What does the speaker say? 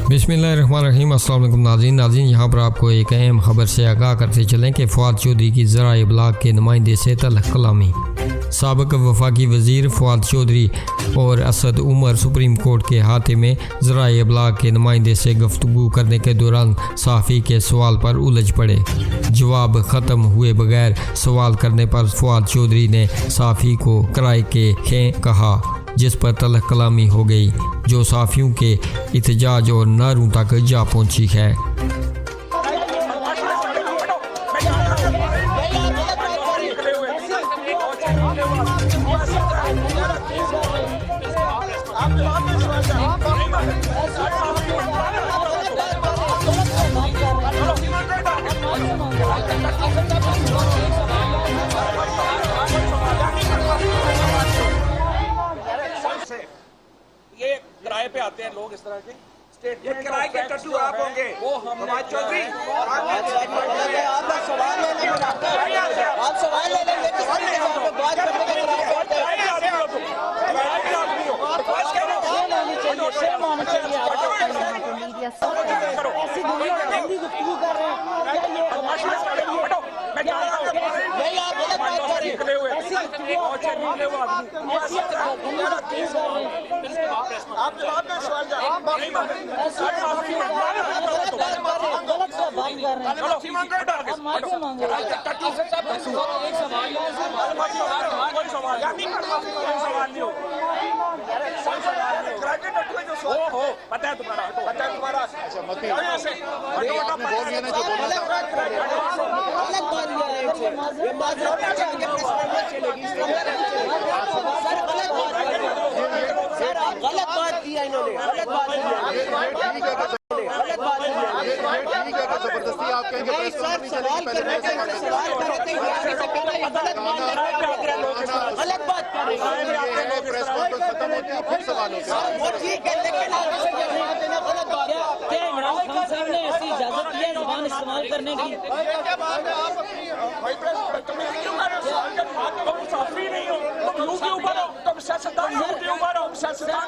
बिस्मिल्लाहिर्रहमानिर्रहीम। अस्सलाम वालेकुम नाज़रीन, यहाँ पर आपको एक अहम खबर से आगाह करते चलें कि फ़वाद चौधरी की ज़रा इबलाग के नुमाइंदे से तल्ख़ कलामी। साबिक़ वफाकी वज़ीर फ़वाद चौधरी और असद उमर सुप्रीम कोर्ट के हाथे में ज़रा इबलाग के नुमाइंदे से गुफ्तगू करने के दौरान सहाफ़ी के सवाल पर उलझ पड़े। जवाब ख़त्म हुए बगैर सवाल करने पर फ़वाद चौधरी ने सहाफ़ी को किराए के खें कहा, जिस पर तल्ख़ कलामी हो गई, जो सहाफ़ियों के एहतजाज और नारों तक जा पहुंची है। ये किराए पे आते हैं लोग इस तरह के स्टेटमेंट किराए के टट्टू आप होंगे वो हम चौधरी आप सवाल ले लेंगे बात करने के ऐसी दुनिया हिंदी गुफ्तगू कर रहे हैं। आप जवाब में सवाल पता है तुम्हारा अच्छा मती आपने बोल दिया ना जो बोला सर गलत बात किया इन्होंने जबरदस्ती आप कहेंगे सवाल करने के सवाल करते गलत बात कर रहे हैं। प्रेस कॉन्फ्रेंस खत्म होती है फिर सवाल होता है वो ठीक है, लेकिन गलत बात क्या इमरान खान साहब ने ऐसी इजाजत दी है ज़बान इस्तेमाल करने की? क्या बात है आप भाई प्रेस तुम क्यों कर रहे हो? तुम साफी नहीं हो, तुम लोगों के ऊपर हो, तुम सियासतदान के ऊपर हो, सियासतदान